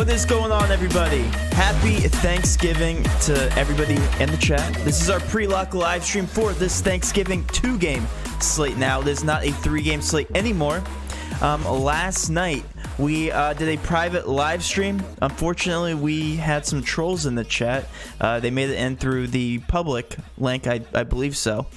What is going on, everybody? Happy Thanksgiving to everybody in the chat. This is our pre-lock live stream for this Thanksgiving 2-game slate. Now, it is not a 3-game slate anymore. Last night, we did a private live stream. Unfortunately, we had some trolls in the chat. They made it in through the public link, I believe so.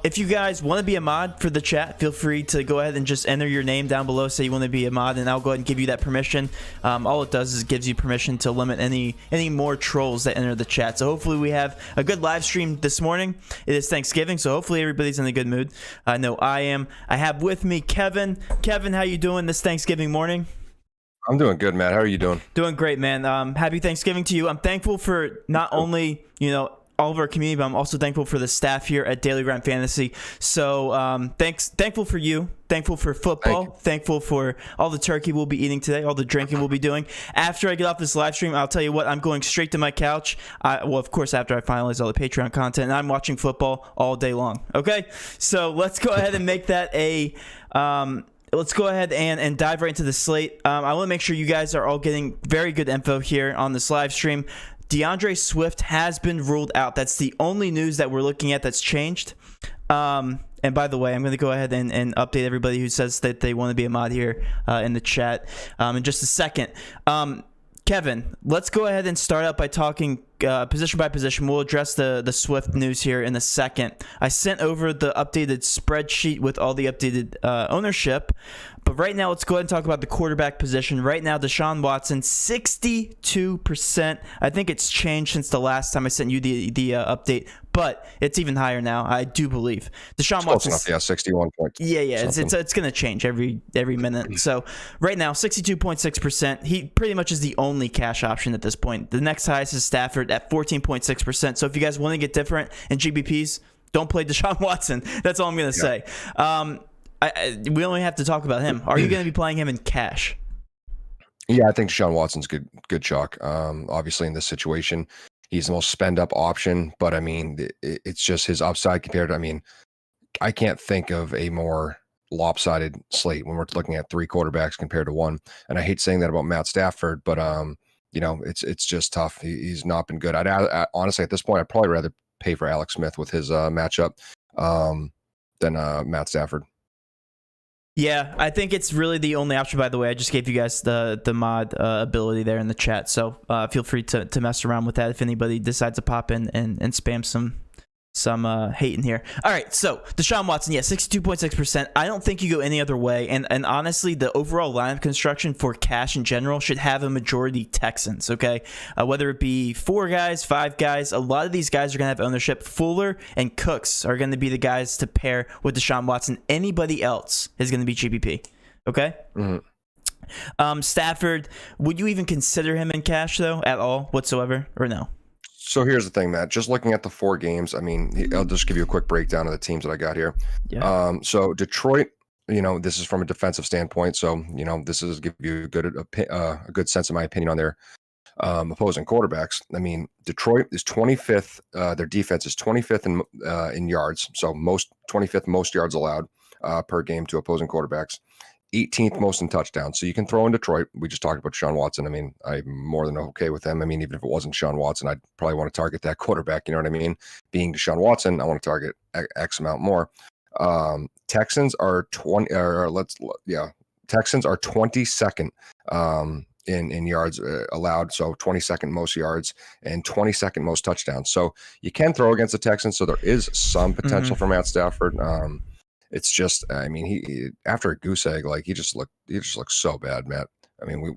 If you guys want to be a mod for the chat, feel free to go ahead and just enter your name down below, say you want to be a mod, and I'll go ahead and give you that permission. All it does is gives you permission to limit any more trolls that enter the chat. So hopefully we have a good live stream this morning. It is Thanksgiving, so hopefully everybody's in a good mood. I know I am. I have with me Kevin. Kevin, how you doing this Thanksgiving morning? I'm doing good, Matt. How are you doing? Doing great, man. Happy Thanksgiving to you. I'm thankful for not only, all of our community, but I'm also thankful for the staff here at Daily Grind Fantasy. So thankful for you. Thankful for football. Thankful for all the turkey we'll be eating today, all the drinking we'll be doing. After I get off this live stream, I'll tell you what, I'm going straight to my couch. Well, of course, after I finalize all the Patreon content, and I'm watching football all day long. Okay? So let's go ahead and make that a... Let's go ahead and dive right into the slate. I want to make sure you guys are all getting very good info here on this live stream. DeAndre Swift has been ruled out. That's the only news that we're looking at that's changed. And by the way, I'm going to go ahead and update everybody who says that they want to be a mod here in the chat in just a second. Kevin, let's go ahead and start out by talking position by position. We'll address the Swift news here in a second. I sent over the updated spreadsheet with all the updated ownership. But right now, let's go ahead and talk about the quarterback position. Right now, Deshaun Watson, 62%. I think it's changed since the last time I sent you the update, but it's even higher now, I do believe. Deshaun Watson, yeah, 61 points. Yeah, it's going to change every minute. So right now, 62.6%. He pretty much is the only cash option at this point. The next highest is Stafford at 14.6%. So if you guys want to get different in GBPs, don't play Deshaun Watson. That's all I'm going to say. We only have to talk about him. Are you going to be playing him in cash? Yeah, I think Deshaun Watson's good chalk. Obviously, in this situation, he's the most spend-up option. But, I mean, it's just his upside compared to, I mean, I can't think of a more lopsided slate when we're looking at 3 quarterbacks compared to 1. And I hate saying that about Matt Stafford, but, it's just tough. He's not been good. I'd honestly, at this point, I'd probably rather pay for Alex Smith with his matchup than Matt Stafford. Yeah, I think it's really the only option. By the way, I just gave you guys the mod ability there in the chat, so feel free to mess around with that if anybody decides to pop in and spam some hate in here. All right, so Deshaun Watson, 62.6%. I don't think you go any other way, and honestly, the overall lineup construction for cash in general should have a majority Texans, okay? Whether it be 4 guys, 5 guys, a lot of these guys are going to have ownership. Fuller and Cooks are going to be the guys to pair with Deshaun Watson. Anybody else is going to be GPP, okay? Mm-hmm. Stafford, would you even consider him in cash, though, at all, whatsoever, or no? So here's the thing, Matt. Just looking at the 4 games, I mean, I'll just give you a quick breakdown of the teams that I got here. Yeah. So Detroit, this is from a defensive standpoint. So, this is give you a good sense of my opinion on their opposing quarterbacks. I mean, Detroit is 25th. Their defense is 25th in yards. So 25th most yards allowed per game to opposing quarterbacks. 18th most in touchdowns. So you can throw in Detroit. We just talked about Deshaun Watson. I mean, I'm more than okay with him. I mean, even if it wasn't Deshaun Watson, I'd probably want to target that quarterback. You know what I mean? Being Deshaun Watson, I want to target X amount more. Texans are Texans are 22nd in yards allowed. So 22nd most yards and 22nd most touchdowns. So you can throw against the Texans. So there is some potential for Matt Stafford. It's just, I mean, he after a goose egg, like he just looks so bad, Matt. I mean,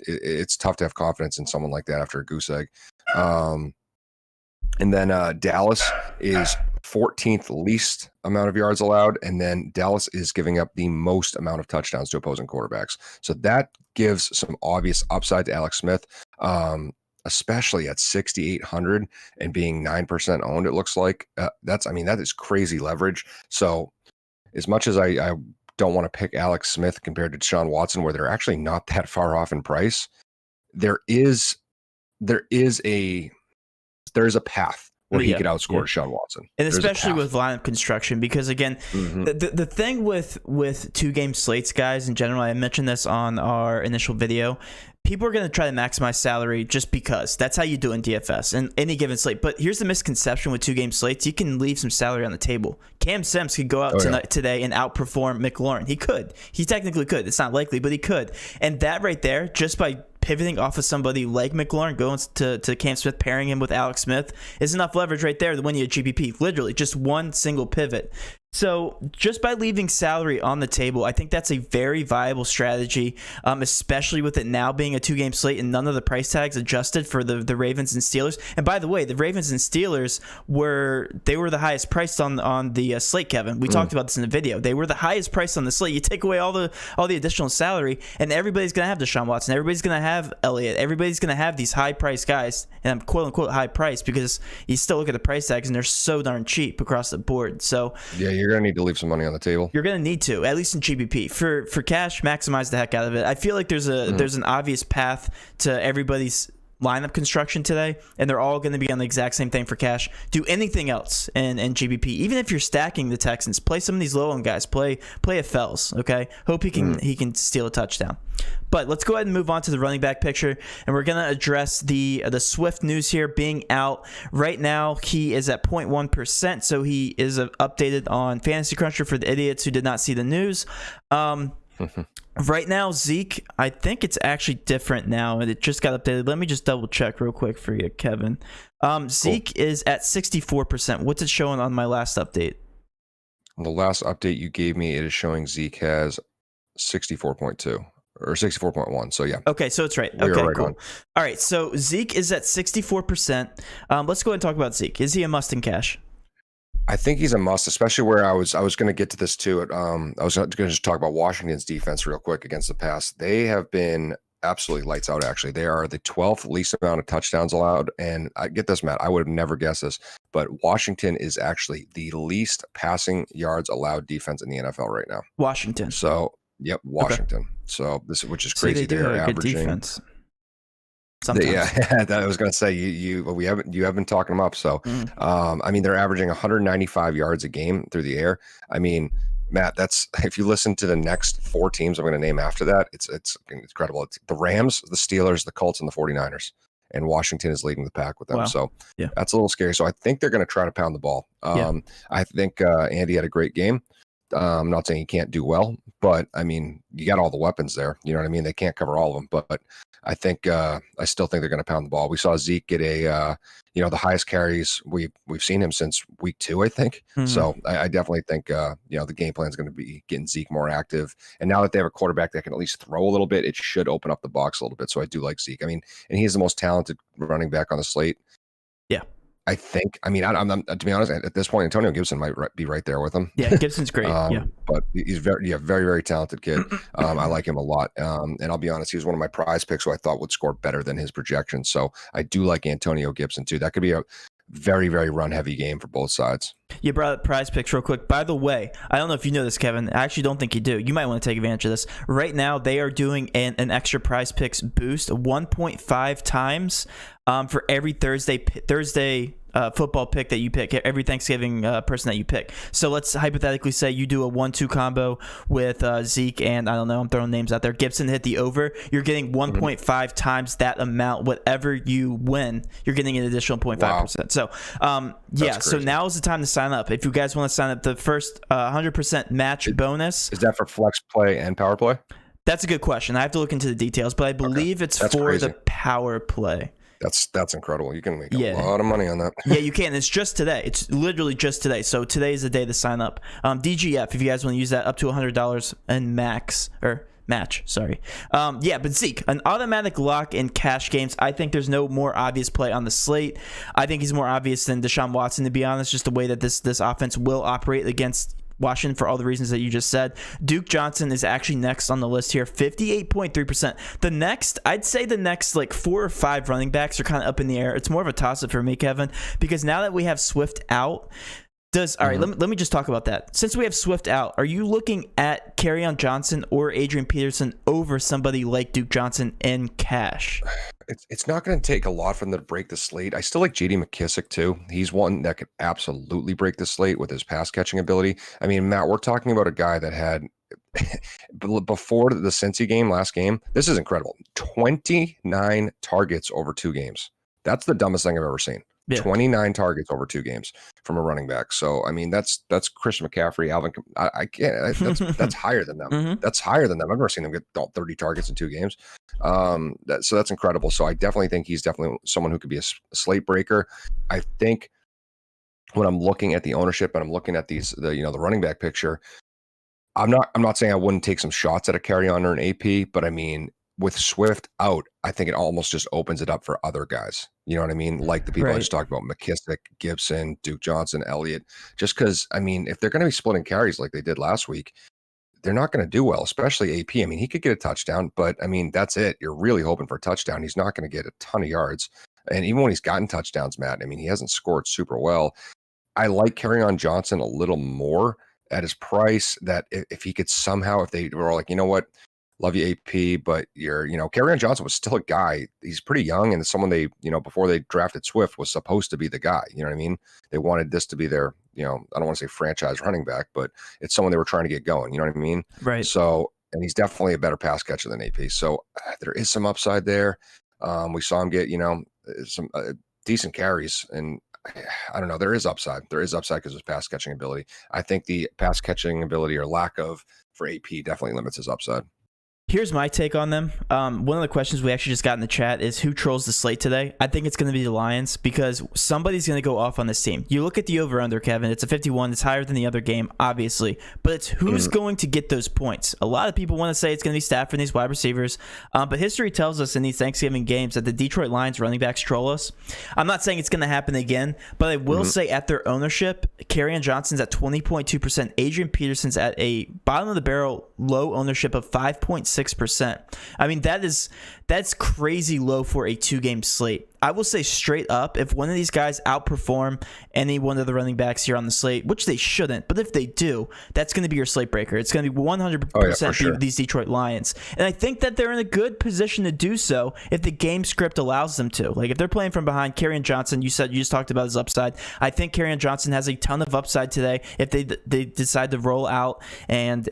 it's tough to have confidence in someone like that after a goose egg. And then Dallas is 14th least amount of yards allowed, and then Dallas is giving up the most amount of touchdowns to opposing quarterbacks. So that gives some obvious upside to Alex Smith. Especially at 6,800 and being 9% owned, it looks like that is crazy leverage. So as much as I don't want to pick Alex Smith compared to Deshaun Watson, where they're actually not that far off in price, there is a path where he could outscore Deshaun Watson. And especially with lineup construction, because again, the thing with 2-game slates, guys, in general, I mentioned this on our initial video, people are going to try to maximize salary just because that's how you do it in DFS and any given slate. But here's the misconception with 2-game slates: you can leave some salary on the table. Cam Sims could go out today and outperform McLaurin. He could. He technically could. It's not likely, but he could. And that right there, just by pivoting off of somebody like McLaurin, going to Cam Smith, pairing him with Alex Smith, is enough leverage right there to win you a GPP. Literally, just one single pivot. So just by leaving salary on the table, I think that's a very viable strategy, especially with it now being a 2-game slate and none of the price tags adjusted for the Ravens and Steelers. And by the way, the Ravens and Steelers were the highest priced on the slate, Kevin. We talked about this in the video. They were the highest priced on the slate. You take away all the additional salary, and everybody's going to have Deshaun Watson. Everybody's going to have Elliott. Everybody's going to have these high-priced guys, and I'm quote-unquote high-priced because you still look at the price tags, and they're so darn cheap across the board. So yeah, you're going to need to leave some money on the table. You're going to need to, at least in GBP. For cash, maximize the heck out of it. I feel like there's an obvious path to everybody's lineup construction today, and they're all going to be on the exact same thing for cash. Do anything else in GBP. Even if you're stacking the Texans, play some of these low-owned guys. Play a Fells, okay? Hope he can steal a touchdown. But let's go ahead and move on to the running back picture, and we're going to address the Swift news here being out. Right now, he is at 0.1%, so he is updated on Fantasy Cruncher for the idiots who did not see the news. Right now, Zeke, I think it's actually different now, and it just got updated. Let me just double check real quick for you, Kevin. Zeke is at 64%. What's it showing on my last update? The last update you gave me, it is showing Zeke has 64.2 or 64.1. So yeah. Okay, so it's right. Okay, right, cool. All right, so Zeke is at 64%. Let's go ahead and talk about Zeke. Is he a must in cash? I think he's a must, especially where I was going to get to this too. I was going to just talk about Washington's defense real quick against the pass. They have been absolutely lights out, actually. They are the 12th least amount of touchdowns allowed. And I get this, Matt, I would have never guessed this, but Washington is actually the least passing yards allowed defense in the NFL right now. Washington. So, yep, Washington. Okay. So this, which is crazy. They're averaging. Good defense. Sometimes. Yeah, I was going to say you have been talking them up. So, I mean, they're averaging 195 yards a game through the air. I mean, Matt, that's, if you listen to the next 4 teams I'm going to name after that, it's incredible. It's the Rams, the Steelers, the Colts, and the 49ers. And Washington is leading the pack with them. Wow. So that's a little scary. So I think they're going to try to pound the ball. I think Andy had a great game. I'm not saying he can't do well, but I mean, you got all the weapons there. You know what I mean? They can't cover all of them, but I think I still think they're going to pound the ball. We saw Zeke get the highest carries we've seen him since week 2, I think. Mm-hmm. So I definitely think the game plan is going to be getting Zeke more active. And now that they have a quarterback that can at least throw a little bit, it should open up the box a little bit. So I do like Zeke. I mean, and he's the most talented running back on the slate. Yeah. I think. I mean, I'm to be honest, at this point, Antonio Gibson might be right there with him. Yeah, Gibson's great. But he's very, very talented kid. I like him a lot. And I'll be honest, he was one of my prize picks who I thought would score better than his projections. So I do like Antonio Gibson too. That could be a very, very run heavy game for both sides. You brought up prize picks real quick. By the way, I don't know if you know this, Kevin. I actually don't think you do. You might want to take advantage of this. Right now, they are doing an extra prize picks boost 1.5 times for every Thursday football pick that you pick, every Thanksgiving person that you pick. So let's hypothetically say you do a 1-2 combo with Zeke and, I don't know, I'm throwing names out there, Gibson hit the over. You're getting 1.5 times that amount. Whatever you win, you're getting an additional 0.5%. Wow. So so now is the time to sign up. If you guys want to sign up, the first 100% match bonus. Is that for flex play and power play? That's a good question. I have to look into the details, but I believe it's for crazy. The power play. That's incredible. You can make a lot of money on that. Yeah, you can. It's just today. It's literally just today. So today is the day to sign up. DGF, if you guys want to use that, up to $100 and match. Sorry. But Zeke, an automatic lock in cash games. I think there's no more obvious play on the slate. I think he's more obvious than Deshaun Watson, to be honest, just the way that this offense will operate against Washington for all the reasons that you just said. Duke Johnson is actually next on the list here, 58.3%. I'd say the next like 4 or 5 running backs are kind of up in the air. It's more of a toss-up for me, Kevin, because now that we have Swift out, all right, let me just talk about that. Since we have Swift out, are you looking at Kerryon Johnson or Adrian Peterson over somebody like Duke Johnson in cash? It's not going to take a lot for them to break the slate. I still like J.D. McKissick too. He's one that could absolutely break the slate with his pass catching ability. I mean, Matt, we're talking about a guy that had before the Cincy game, last game, this is incredible. 29 targets over 2 games. That's the dumbest thing I've ever seen. Yeah. 29 targets over 2 games from a running back. So I mean, that's Christian McCaffrey, Alvin. I can't. That's higher than them. Mm-hmm. That's higher than them. I've never seen them get 30 targets in 2 games. So that's incredible. So I definitely think he's definitely someone who could be a slate breaker. I think when I'm looking at the ownership and I'm looking at the running back picture, I'm not saying I wouldn't take some shots at a carry on or an AP, but I mean, with Swift out, I think it almost just opens it up for other guys. You know what I mean? Like the people I just talked about, McKissick, Gibson, Duke Johnson, Elliott. Just because, I mean, if they're going to be splitting carries like they did last week, they're not going to do well, especially AP. I mean, he could get a touchdown, but I mean, that's it. You're really hoping for a touchdown. He's not going to get a ton of yards. And even when he's gotten touchdowns, Matt, I mean, he hasn't scored super well. I like Kerryon Johnson a little more at his price, that if he could somehow, if they were like, you know what, love you AP, but Kerryon Johnson was still a guy. He's pretty young, and someone they, before they drafted Swift, was supposed to be the guy. You know what I mean? They wanted this to be their, I don't want to say franchise running back, but it's someone they were trying to get going. You know what I mean? Right. So, and he's definitely a better pass catcher than AP. So there is some upside there. We saw him get, some decent carries, and I don't know. There is upside. There is upside because of his pass catching ability. I think the pass catching ability or lack of for AP definitely limits his upside. Here's my take on them. One of the questions we actually just got in the chat is who trolls the slate today? I think it's going to be the Lions, because somebody's going to go off on this team. You look at the over-under, Kevin. It's a 51. It's higher than the other game, obviously. But it's who's going to get those points. A lot of people want to say it's going to be Stafford and these wide receivers. But history tells us in these Thanksgiving games that the Detroit Lions running backs troll us. I'm not saying it's going to happen again, but I will say at their ownership, Kerryon Johnson's at 20.2%. Adrian Peterson's at a bottom-of-the-barrel low ownership of 5.6%. I mean, that's crazy low for a 2-game slate. I will say straight up, if one of these guys outperform any one of the running backs here on the slate, which they shouldn't, but if they do, that's going to be your slate breaker. It's going to be 100% these Detroit Lions. And I think that they're in a good position to do so if the game script allows them to. Like if they're playing from behind, Kerryon Johnson, you just talked about his upside. I think Kerryon Johnson has a ton of upside today if they decide to roll out and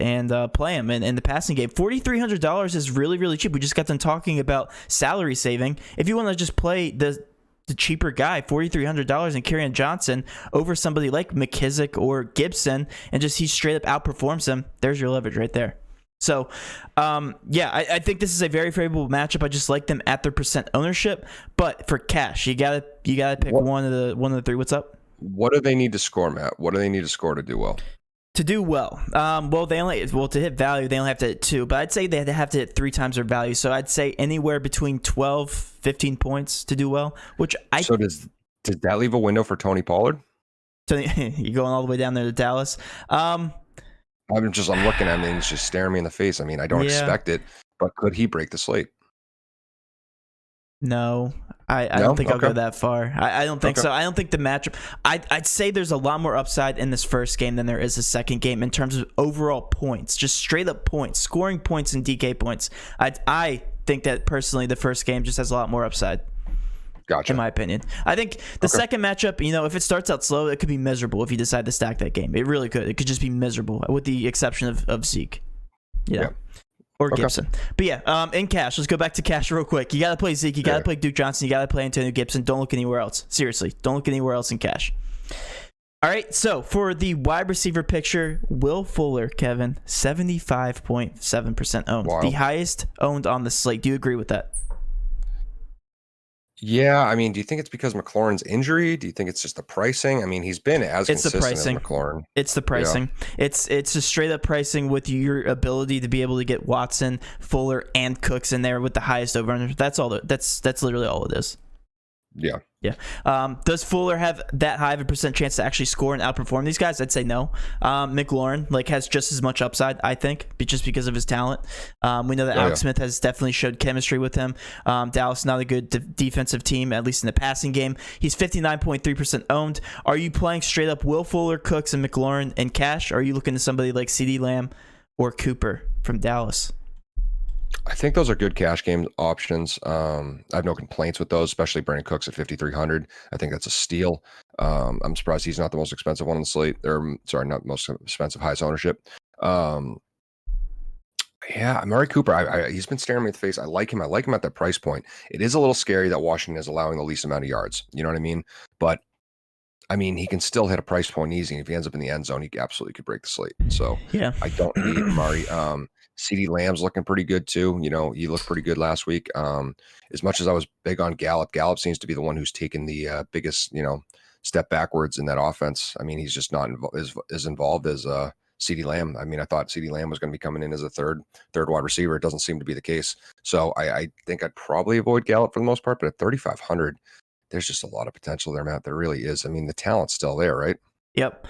play him in the passing game. $4,300 is really, really cheap. We just got done talking about salary saving. If you want to just play the cheaper guy, $4,300 and Kerryon Johnson over somebody like McKissick or Gibson, and just he straight up outperforms him, there's your leverage right there. So, I think this is a very favorable matchup. I just like them at their percent ownership, but for cash, you gotta pick one of the three. What's up? What do they need to score, Matt? What do they need to score to do well? To do well, to hit value, they only have to hit 2, but I'd say they have to hit 3 times their value. So I'd say anywhere between 12, 15 points to do well. So does that leave a window for Tony Pollard? You going all the way down there to Dallas? I'm looking at him and he's just staring me in the face. I mean, I don't expect it, but could he break the slate? No, I don't think I'll go that far. I don't think so. I don't think the matchup. I'd say there's a lot more upside in this first game than there is the second game in terms of overall points, just straight up points, scoring points and DK points. I think that personally the first game just has a lot more upside. Gotcha. In my opinion, I think the second matchup, if it starts out slow, it could be miserable if you decide to stack that game. It really could. It could just be miserable, with the exception of Zeke. Yeah. Or Gibson. But in cash, let's go back to cash real quick. You got to play Zeke. You got to play Duke Johnson. You got to play Antonio Gibson. Don't look anywhere else. Seriously, don't look anywhere else in cash. All right, so for the wide receiver picture, Will Fuller, Kevin, 75.7% owned. Wow. The highest owned on the slate. Do you agree with that? Yeah, I mean, do you think it's because McLaurin's injury? Do you think it's just the pricing? I mean, he's been consistent as McLaurin. It's the pricing. Yeah. It's a straight up pricing with your ability to be able to get Watson, Fuller, and Cooks in there with the highest over. That's all. That's literally all it is. Yeah. Yeah. Does Fuller have that high of a percent chance to actually score and outperform these guys? I'd say no. McLaurin has just as much upside, I think, just because of his talent. We know that Alex Smith has definitely showed chemistry with him. Dallas not a good defensive team, at least in the passing game. He's 59.3% owned. Are you playing straight up Will Fuller, Cooks, and McLaurin in cash? Or are you looking to somebody like CeeDee Lamb or Cooper from Dallas? I think those are good cash game options. I have no complaints with those, especially Brandon Cooks at 5,300. I think that's a steal. I'm surprised he's not the most expensive one on the slate. Not most expensive, highest ownership. Yeah, Amari Cooper, he's been staring me in the face. I like him. I like him at that price point. It is a little scary that Washington is allowing the least amount of yards. You know what I mean? But I mean, he can still hit a price point easy. If he ends up in the end zone, he absolutely could break the slate. So Yeah. I don't hate Amari. CeeDee Lamb's looking pretty good too. You know, he looked pretty good last week. As much as I was big on Gallup seems to be the one who's taken the biggest, step backwards in that offense. I mean, he's just not as involved as CeeDee Lamb. I mean, I thought CeeDee Lamb was going to be coming in as a third wide receiver. It doesn't seem to be the case. So I think I'd probably avoid Gallup for the most part. But at 3,500, there's just a lot of potential there, Matt. There really is. I mean, the talent's still there, right? Yep.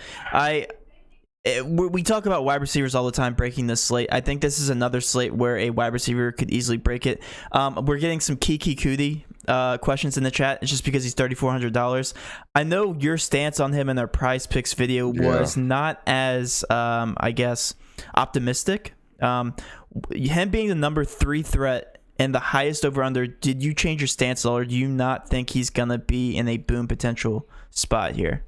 We talk about wide receivers all the time breaking this slate. I think this is another slate where a wide receiver could easily break it. We're getting some Kiki Cudi questions in the chat. It's just because he's $3,400. I know your stance on him in our Prize Picks video was not as, I guess, optimistic. Him being the number 3 threat and the highest over-under, did you change your stance at all, or do you not think he's going to be in a boom potential spot here?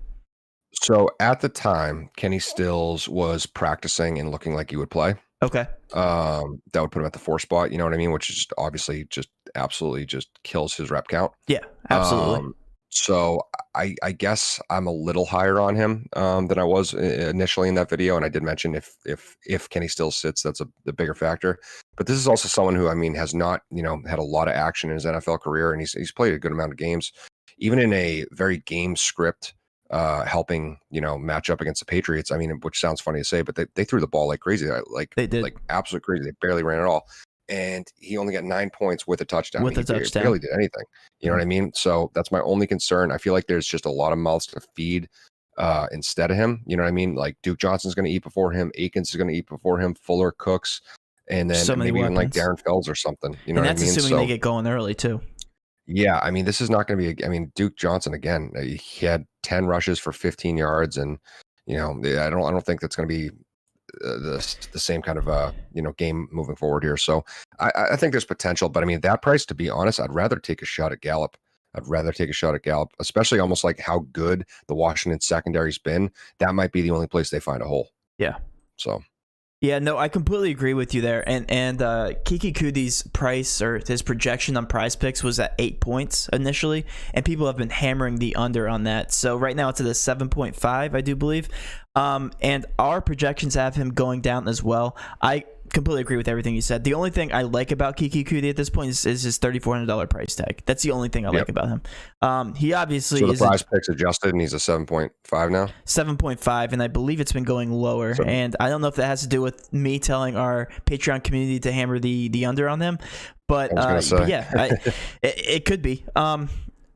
So at the time, Kenny Stills was practicing and looking like he would play. Okay. That would put him at the 4 spot, you know what I mean? Which is just obviously just absolutely just kills his rep count. Yeah, absolutely. So I guess I'm a little higher on him than I was initially in that video. And I did mention if Kenny Stills sits, that's the bigger factor. But this is also someone who, I mean, has not, had a lot of action in his NFL career, and he's played a good amount of games, even in a very game script helping, match up against the Patriots. I mean, which sounds funny to say, but they threw the ball like crazy. They did. Like absolute crazy. They barely ran at all. And he only got 9 points with a touchdown. With a touchdown. He barely did anything. You know what I mean? So that's my only concern. I feel like there's just a lot of mouths to feed instead of him. You know what I mean? Like Duke Johnson's going to eat before him. Akins is going to eat before him. Fuller, Cooks, and then maybe even like Darren Fells or something. You know what I mean? And that's assuming they get going early too. Yeah, I mean, this is not going to be. Duke Johnson again. He had 10 rushes for 15 yards, and I don't think that's going to be the same kind of game moving forward here. So I think there's potential, but I mean, that price, to be honest, I'd rather take a shot at Gallup. Especially almost like how good the Washington secondary's been. That might be the only place they find a hole. Yeah. So. Yeah, no, I completely agree with you there. And Kiki Cudi's price, or his projection on Prize Picks, was at 8 points initially, and people have been hammering the under on that. So right now it's at a 7.5, I do believe. And our projections have him going down as well. I completely agree with everything you said. The only thing I like about Kiki Cudi at this point is his $3,400 price tag. That's the only thing I like about him. He obviously is the Prize Picks adjusted, and he's a 7.5 now. 7.5, and I believe it's been going lower. And I don't know if that has to do with me telling our Patreon community to hammer the under on him, but yeah, it could be.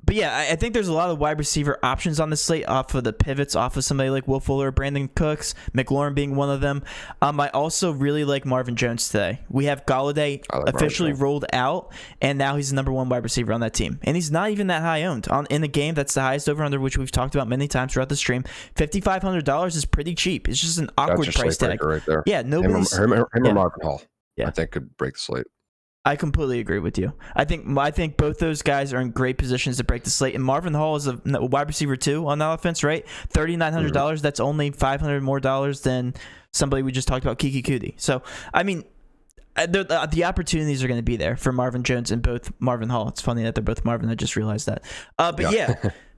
But yeah, I think there's a lot of wide receiver options on the slate off of the pivots, off of somebody like Will Fuller, Brandon Cooks, McLaurin being one of them. I also really like Marvin Jones today. We have Golladay officially rolled out, and now he's the number 1 wide receiver on that team. And he's not even that high owned. In a game that's the highest over-under, which we've talked about many times throughout the stream, $5,500 is pretty cheap. It's just an awkward price tag. Right there. Yeah, nobody's... Him or Marvin Hall, I think, could break the slate. I completely agree with you. I think both those guys are in great positions to break the slate. And Marvin Hall is a wide receiver too on the offense, right? $3,900. That's only $500 more than somebody we just talked about, Kiki Cudi. So I mean, the opportunities are going to be there for Marvin Jones and both Marvin Hall. It's funny that they're both Marvin. I just realized that.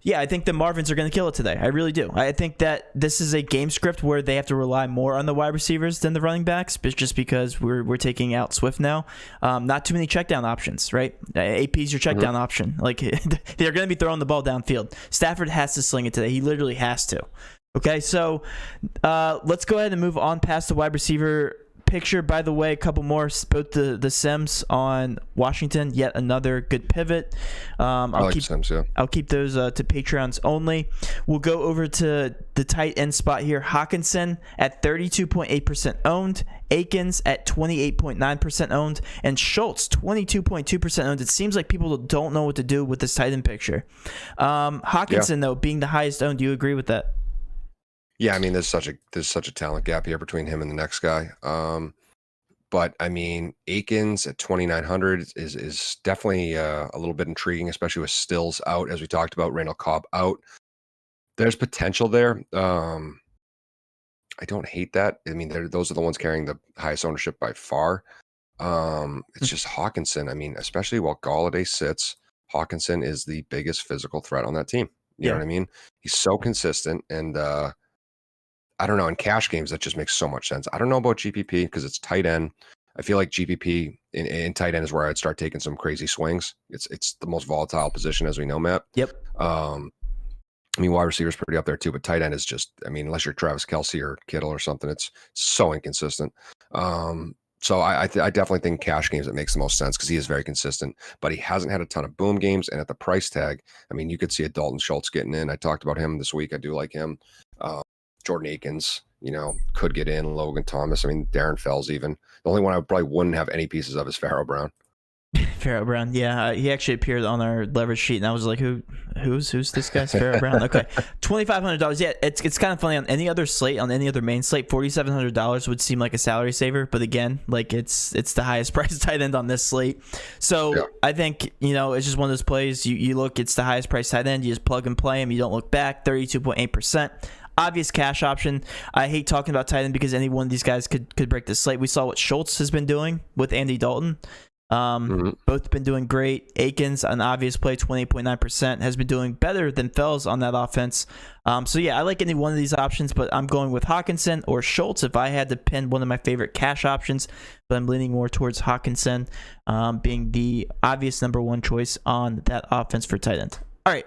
Yeah, I think the Marvins are going to kill it today. I really do. I think that this is a game script where they have to rely more on the wide receivers than the running backs, but just because we're taking out Swift now. Not too many check down options, right? AP's your check down option. Like they're going to be throwing the ball downfield. Stafford has to sling it today. He literally has to. Okay, so let's go ahead and move on past the wide receiver picture. By the way, a couple more, both the Sims on Washington, yet another good pivot. I'll keep Sims, I'll keep those to Patreons only. We'll go over to the tight end spot here. Hawkinson at 32.8% owned, Akins at 28.9% owned, and Schultz 22.2% owned. It seems like people don't know what to do with this tight end picture. Hawkinson though being the highest owned, do you agree with that? Yeah, I mean, there's such a talent gap here between him and the next guy. But I mean, Akins at 2,900 is definitely a little bit intriguing, especially with Stills out, as we talked about, Randall Cobb out. There's potential there. I don't hate that. I mean, those are the ones carrying the highest ownership by far. It's just Hawkinson. I mean, especially while Galladay sits, Hawkinson is the biggest physical threat on that team. You know Yeah. what I mean? He's so consistent, and I don't know. In cash games, that just makes so much sense. I don't know about GPP because it's tight end. I feel like GPP in tight end is where I'd start taking some crazy swings. It's the most volatile position, as we know, Matt. Yep. I mean, wide receiver's pretty up there too, but tight end is just, I mean, unless you're Travis Kelce or Kittle or something, it's so inconsistent. So I definitely think cash games, it makes the most sense because he is very consistent, but he hasn't had a ton of boom games. And at the price tag, I mean, you could see a Dalton Schultz getting in. I talked about him this week. I do like him. Jordan Akins, could get in. Logan Thomas. I mean, Darren Fells even. The only one I probably wouldn't have any pieces of is Pharaoh Brown. Pharaoh Brown, yeah, he actually appeared on our leverage sheet, and I was like, who's this guy? Pharaoh Brown. Okay, $2,500. Yeah, it's kind of funny. On any other slate, on any other main slate, $4,700 would seem like a salary saver, but again, like it's the highest price tight end on this slate. So yeah. I think it's just one of those plays. You look, it's the highest price tight end. You just plug and play him. You don't look back. 32.8%. Obvious cash option. I hate talking about tight end because any one of these guys could break the slate. We saw what Schultz has been doing with Andy Dalton. Both been doing great. Akins, an obvious play, 28.9%, has been doing better than Fells on that offense. So yeah, I like any one of these options, but I'm going with Hawkinson or Schultz if I had to pin one of my favorite cash options. But I'm leaning more towards Hawkinson being the obvious number one choice on that offense for tight end. All right.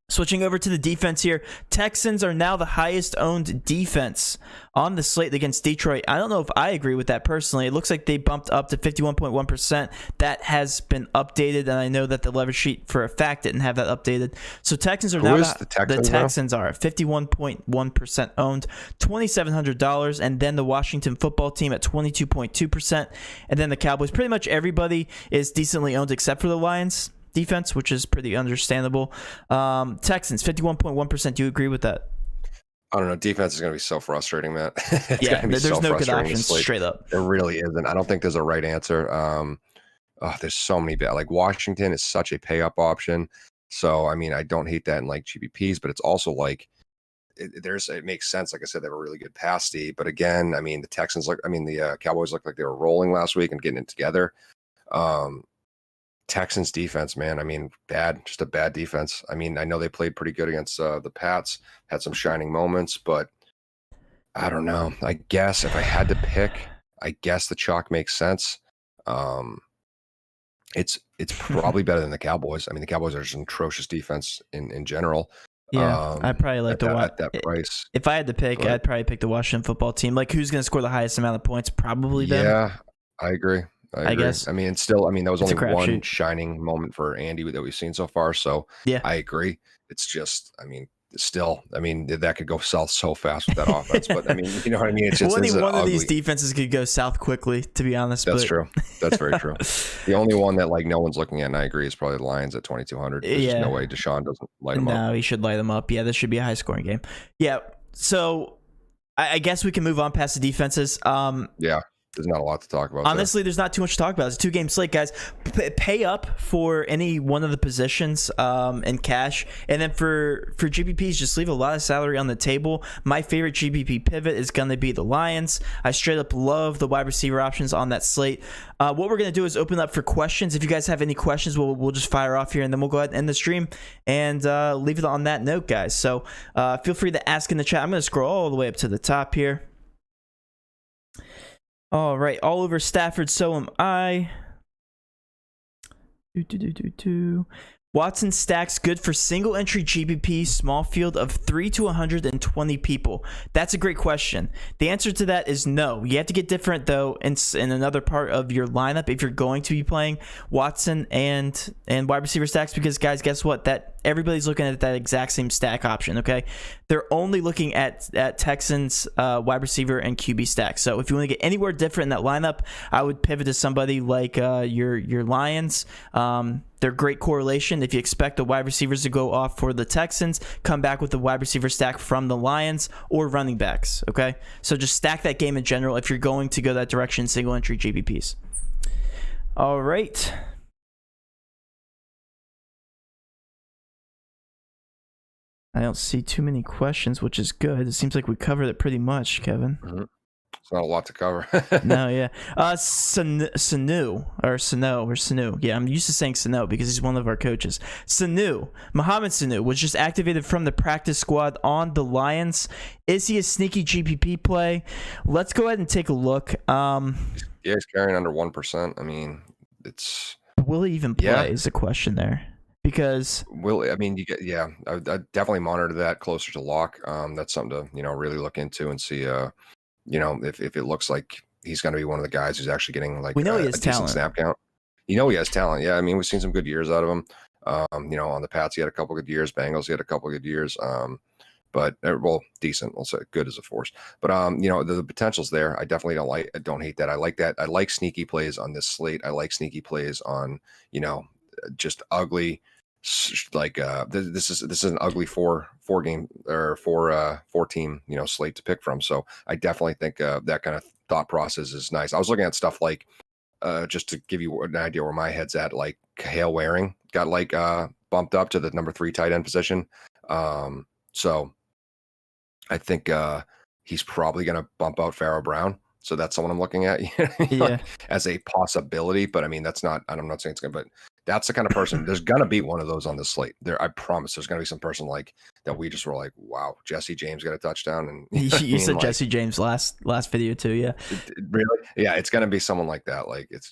Switching over to the defense here, Texans are now the highest owned defense on the slate against Detroit. I don't know if I agree with that personally. It looks like they bumped up to 51.1%. That has been updated, and I know that the leverage sheet for a fact didn't have that updated. So Texans are the Texans are 51.1% owned, $2,700, and then the Washington football team at 22.2%, and then the Cowboys. Pretty much everybody is decently owned except for the Lions defense, which is pretty understandable. Texans 51.1%. Do you agree with that? I don't know. Defense is going to be so frustrating, Matt. There's no good options. Straight up, there really isn't. I don't think there's a right answer. There's so many bad. Like Washington is such a pay up option. So I mean, I don't hate that in like GPPs, but it's also like it makes sense. Like I said, they have a really good pass D. But again, I mean, the Cowboys looked like they were rolling last week and getting it together. Texans defense, man. I mean, just a bad defense. I mean, I know they played pretty good against the Pats, had some shining moments, but I don't know. I guess if I had to pick, I guess the chalk makes sense. It's probably better than the Cowboys. I mean, the Cowboys are just an atrocious defense in general. Yeah, I'd probably like at that price. If I had to pick, I'd probably pick the Washington football team. Like, who's going to score the highest amount of points? Probably them. Yeah, I agree. I guess. I mean, that was only one shining moment for Andy that we've seen so far. So yeah, I agree. It's just, that could go south so fast with that offense. But I mean, you know what I mean? It's just one of these defenses could go south quickly, to be honest. That's true. That's very true. The only one that no one's looking at, and I agree, is probably the Lions at 2,200. There's just no way Deshaun doesn't light them up. No, he should light them up. Yeah, this should be a high scoring game. Yeah. So I guess we can move on past the defenses. Yeah. There's not a lot to talk about. Honestly, there's not too much to talk about. It's a 2-game slate, guys. Pay up for any one of the positions in cash. And then for GPPs, just leave a lot of salary on the table. My favorite GPP pivot is going to be the Lions. I straight up love the wide receiver options on that slate. What we're going to do is open up for questions. If you guys have any questions, we'll just fire off here, and then we'll go ahead and end the stream and leave it on that note, guys. So feel free to ask in the chat. I'm going to scroll all the way up to the top here. All right, all over Stafford, so am I. Watson stacks good for single entry GPP, small field of 3 to 120 people. That's a great question. The answer to that is no. You have to get different, though, in another part of your lineup if you're going to be playing Watson and wide receiver stacks, because, guys, guess what? That everybody's looking at that exact same stack option, okay? They're only looking at Texans wide receiver and QB stacks. So if you want to get anywhere different in that lineup, I would pivot to somebody like your Lions. They're great correlation. If you expect the wide receivers to go off for the Texans, come back with the wide receiver stack from the Lions or running backs, okay? So just stack that game in general if you're going to go that direction, single entry GPPs. All right. I don't see too many questions, which is good. It seems like we covered it pretty much, Kevin. It's not a lot to cover. No, yeah. Sanu. Yeah, I'm used to saying Sanu because he's one of our coaches. Mohamed Sanu was just activated from the practice squad on the Lions. Is he a sneaky GPP play? Let's go ahead and take a look. Yeah, he's carrying under 1%. I mean, it's... Will he even play is the question there. Because I definitely monitor that closer to lock. That's something to, really look into and see, if it looks like he's going to be one of the guys who's actually getting like we know he has a decent talent. Snap count. He has talent. Yeah, I mean, we've seen some good years out of him. On the Pats, he had a couple good years. Bengals, he had a couple good years. But decent. We'll say good as a force. But the potential's there. I definitely don't hate that. I like that. I like sneaky plays on this slate. I like sneaky plays on just ugly. Like this is an ugly four game or four team slate to pick from. So I definitely think that kind of thought process is nice. I was looking at stuff like just to give you an idea where my head's at. Like Hale Waring got bumped up to the number 3 tight end position. So I think he's probably going to bump out Pharaoh Brown. So that's someone I'm looking at as a possibility. But I mean, I'm not saying it's going to, but that's the kind of person. There's going to be one of those on this slate. I promise there's going to be some person like that. We just were like, wow, Jesse James got a touchdown. And you said Jesse James last video too. Yeah. Really? Yeah. It's going to be someone like that. Like it's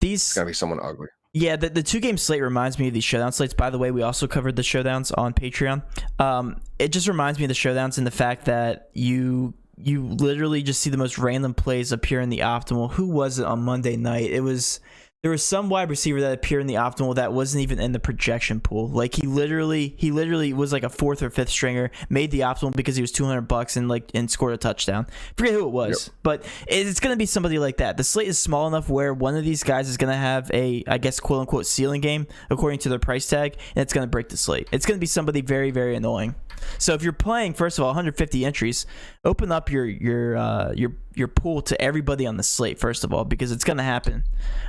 going to be someone ugly. Yeah, the 2-game slate reminds me of these showdown slates. By the way, we also covered the showdowns on Patreon. It just reminds me of the showdowns in the fact that you literally just see the most random plays appear in the optimal. Who was it on Monday night? There was some wide receiver that appeared in the optimal that wasn't even in the projection pool. Like he literally was like a 4th or 5th stringer, made the optimal because he was $200 and scored a touchdown. Forget who it was, but it's going to be somebody like that. The slate is small enough where one of these guys is going to have a, I guess, quote unquote ceiling game according to their price tag, and it's going to break the slate. It's going to be somebody very, very annoying. So if you're playing, first of all, 150 entries, open up your pool to everybody on the slate, first of all, because it's going to happen.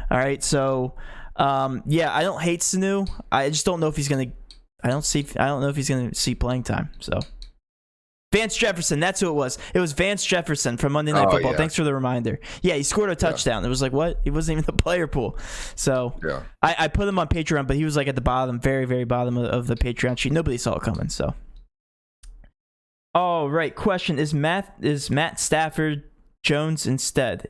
All right. So, I don't hate Sanu. I just don't know if he's going to, I don't know if he's going to see playing time. So Vance Jefferson, that's who it was. It was Vance Jefferson from Monday Night Football. Yeah. Thanks for the reminder. Yeah, he scored a touchdown. It was like, what? He wasn't even the player pool. So I put him on Patreon, but he was like at the bottom, very, very bottom of the Patreon sheet. Nobody saw it coming. So, all right. Question: Is Matt Stafford Jones instead?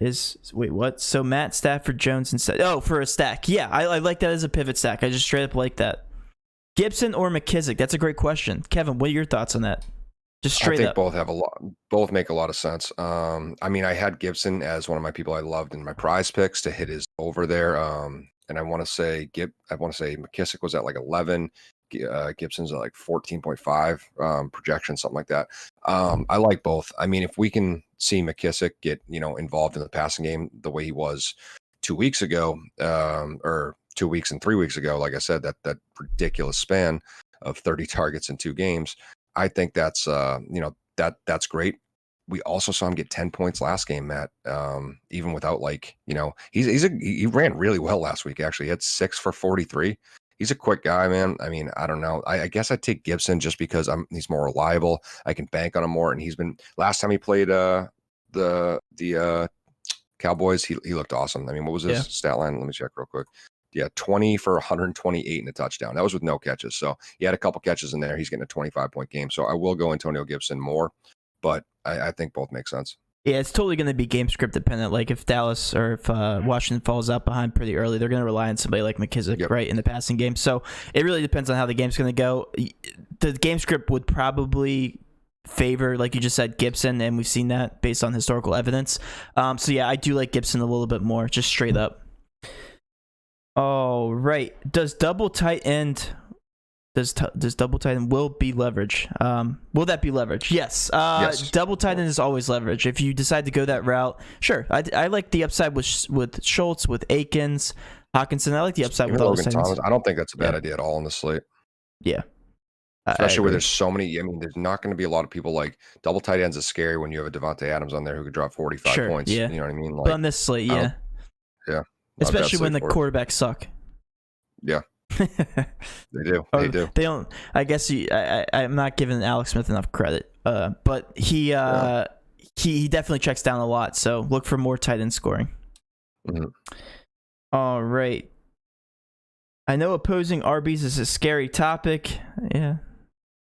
Wait, what? So Matt Stafford Jones instead? Oh, for a stack. Yeah, I like that as a pivot stack. I just straight up like that. Gibson or McKissick? That's a great question. Kevin, what are your thoughts on that? Just straight up. I think both make a lot of sense. I mean, I had Gibson as one of my people I loved in my prize picks to hit his over there. And I want to say McKissick was at like 11. Gibson's at like 14.5 projection, something like that. I like both. I mean, if we can see McKissick get involved in the passing game the way he was 2 weeks ago, or 2 weeks and 3 weeks ago, like I said, that ridiculous span of 30 targets in 2 games, I think that's that's great. We also saw him get 10 points last game, Matt. Even without he ran really well last week. Actually, he had 6 for 43. He's a quick guy, man. I mean, I don't know. I guess I'd take Gibson just because he's more reliable. I can bank on him more. And he's been, last time he played the Cowboys, he looked awesome. I mean, what was his stat line? Let me check real quick. Yeah, 20 for 128 and a touchdown. That was with no catches. So he had a couple catches in there. He's getting a 25-point game. So I will go Antonio Gibson more, but I think both make sense. Yeah, it's totally going to be game script dependent. Like if Dallas or if Washington falls out behind pretty early, they're going to rely on somebody like McKissick, right, in the passing game. So it really depends on how the game's going to go. The game script would probably favor, like you just said, Gibson, and we've seen that based on historical evidence. So yeah, I do like Gibson a little bit more, just straight up. All right. Does double tight end will be leverage? Will that be leverage? Yes. Yes. Double tight end is always leverage. If you decide to go that route, sure. I like the upside with Schultz, with Akins, Hawkinson. I like the upside with Logan Thomas. I don't think that's a bad idea at all on the slate. Yeah. Especially where there's so many. I mean, there's not going to be a lot of people like double tight ends is scary when you have a Devontae Adams on there who could drop 45 points. Yeah. You know what I mean? But on this slate, yeah. Yeah. Especially when the quarterbacks suck. Yeah. They do. They do. They don't. I guess I'm not giving Alex Smith enough credit. But he he definitely checks down a lot. So look for more tight end scoring. Mm-hmm. All right. I know opposing RBs is a scary topic. Yeah,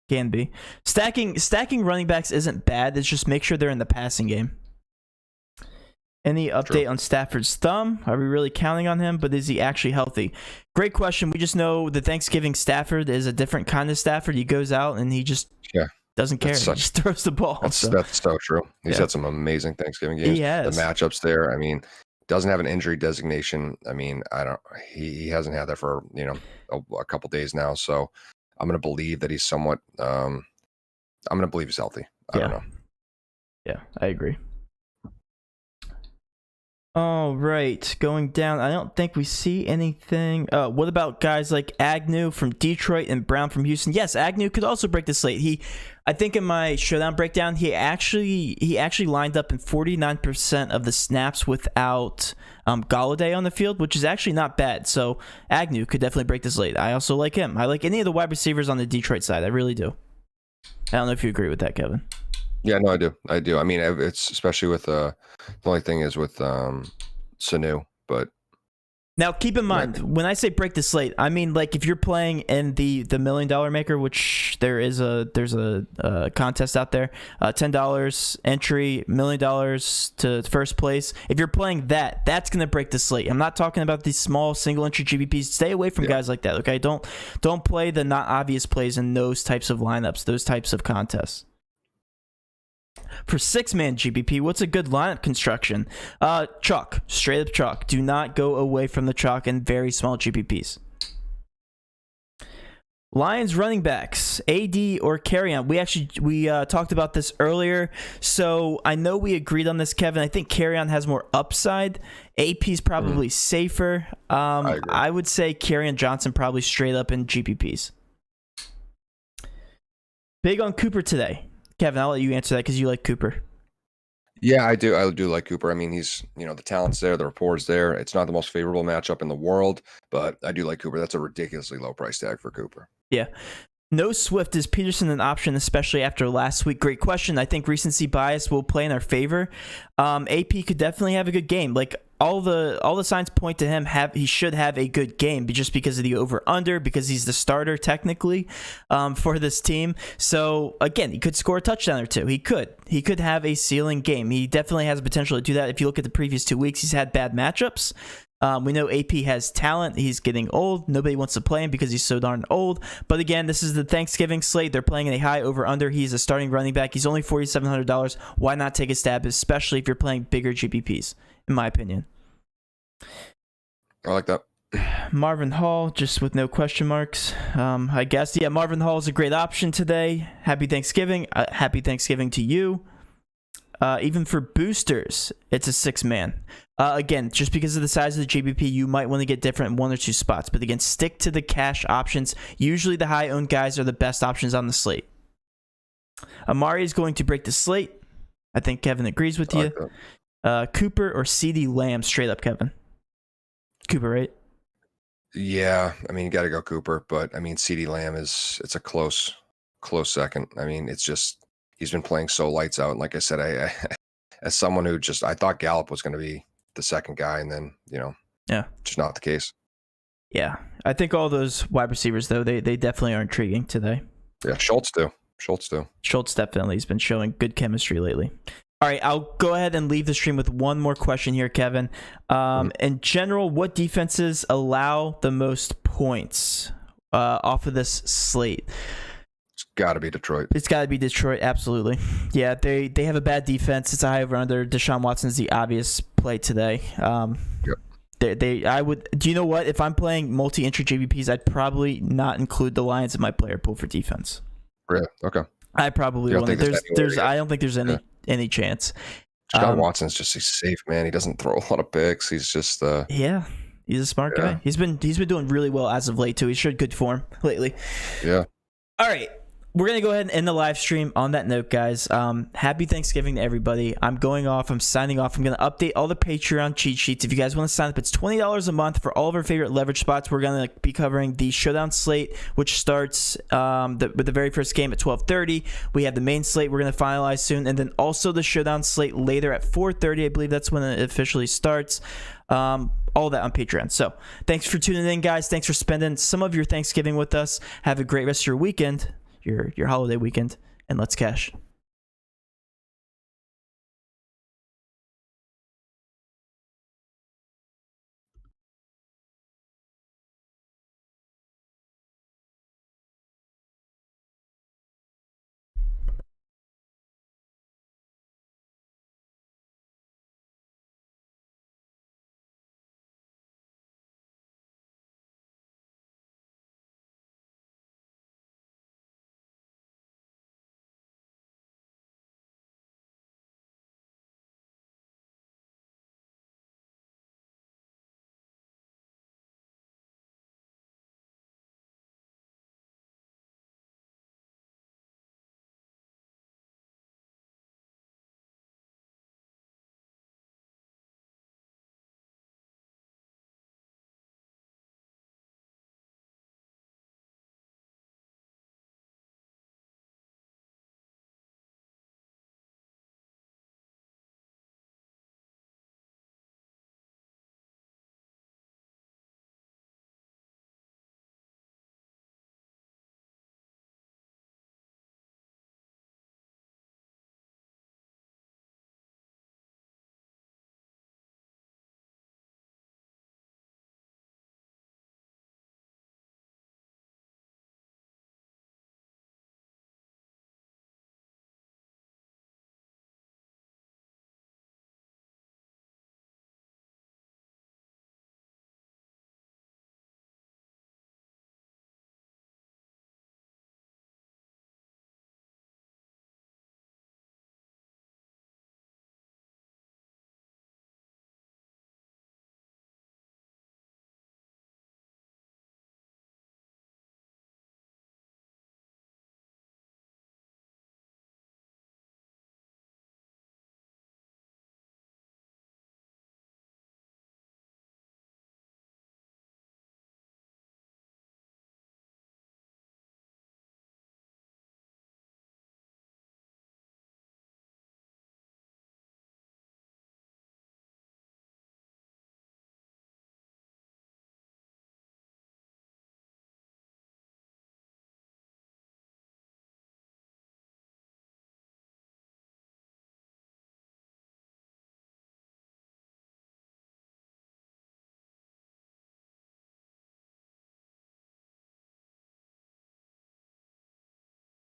can be. Stacking running backs isn't bad. It's just make sure they're in the passing game. Any update on Stafford's thumb? Are we really counting on him? But is he actually healthy? Great question. We just know the Thanksgiving Stafford is a different kind of Stafford. He goes out and he just doesn't care. He just throws the ball. That's so true. He's had some amazing Thanksgiving games. He has. The matchups there. I mean, doesn't have an injury designation. I mean, he hasn't had that for, a couple days now. So I'm going to believe that he's somewhat, I'm going to believe he's healthy. I don't know. Yeah, I agree. All right, going down. I don't think we see anything. What about guys like Agnew from Detroit and Brown from Houston? Yes, Agnew could also break the slate. I think in my showdown breakdown, he actually lined up in 49% of the snaps without Golladay on the field, which is actually not bad. So Agnew could definitely break the slate. I also like him. I like any of the wide receivers on the Detroit side. I really do. I don't know if you agree with that, Kevin. Yeah, no, I do. I mean, it's especially with the only thing is with Sanu, but now keep in mind when I say break the slate, I mean like if you're playing in the $1 Million Maker, which there's a contest out there, $10 entry, $1 million to first place. If you're playing that's gonna break the slate. I'm not talking about these small single entry GBPs. Stay away from guys like that. Okay, don't play the not obvious plays in those types of lineups, those types of contests. For 6-man GBP, what's a good lineup construction? Chalk, straight up chalk. Do not go away from the chalk in very small GPPs. Lions running backs, AD or Carrion. We talked about this earlier, so I know we agreed on this, Kevin. I think Carrion has more upside. AP is probably safer. I would say Carrion Johnson probably straight up in GPPs. Big on Cooper today. Kevin, I'll let you answer that because you like Cooper. Yeah, I do. I do like Cooper. I mean, he's, the talent's there, the rapport's there. It's not the most favorable matchup in the world, but I do like Cooper. That's a ridiculously low price tag for Cooper. Yeah. No Swift. Is Peterson an option, especially after last week? Great question. I think recency bias will play in our favor. AP could definitely have a good game. Like all the signs point to him. He should have a good game, just because of the over under, because he's the starter technically for this team. So again, he could score a touchdown or two. He could have a ceiling game. He definitely has the potential to do that. If you look at the previous 2 weeks, he's had bad matchups. We know AP has talent. He's getting old. Nobody wants to play him because he's so darn old. But again, this is the Thanksgiving slate. They're playing in a high over-under. He's a starting running back. He's only $4,700. Why not take a stab, especially if you're playing bigger GPPs, in my opinion. I like that. Marvin Hall, just with no question marks. I guess, yeah, Marvin Hall is a great option today. Happy Thanksgiving. Happy Thanksgiving to you. Even for boosters, it's a 6-man. Again, just because of the size of the GBP, you might want to get different in 1 or 2 spots. But again, stick to the cash options. Usually the high-owned guys are the best options on the slate. Amari is going to break the slate. I think Kevin agrees with you. Cooper or CeeDee Lamb, straight up, Kevin. Cooper, right? Yeah, I mean, you got to go Cooper. But, I mean, CeeDee Lamb it's a close second. I mean, it's just he's been playing so lights out. And like I said, I as someone who I thought Gallup was going to be the second guy, and then just not the case. Yeah, I think all those wide receivers though they definitely are intriguing today. Yeah, Schultz too. Schultz definitely has been showing good chemistry lately. All right, I'll go ahead and leave the stream with one more question here, Kevin. In general, what defenses allow the most points off of this slate? It's got to be Detroit. It's got to be Detroit, absolutely. Yeah, they have a bad defense. It's a high over under. Deshaun Watson's the obvious play today. Yep. I would. Do you know what? If I'm playing multi-entry JVPs, I'd probably not include the Lions in my player pool for defense. Really? Okay. I probably won't. I don't think there's any chance. Deshaun Watson's he's safe, man. He doesn't throw a lot of picks. He's just he's a smart guy. He's been doing really well as of late too. He's showed good form lately. Yeah. All right. we're going to go ahead and end the live stream on that note, guys. Happy Thanksgiving to everybody. I'm going off. I'm signing off. I'm going to update all the Patreon cheat sheets. If you guys want to sign up, it's $20 a month for all of our favorite leverage spots. We're going to be covering the Showdown slate, which starts with the very first game at 12:30. We have the main slate we're going to finalize soon, and then also the Showdown slate later at 4:30. I believe that's when it officially starts. All that on Patreon. So thanks for tuning in, guys. Thanks for spending some of your Thanksgiving with us. Have a great rest of your weekend, your holiday weekend, and let's cash.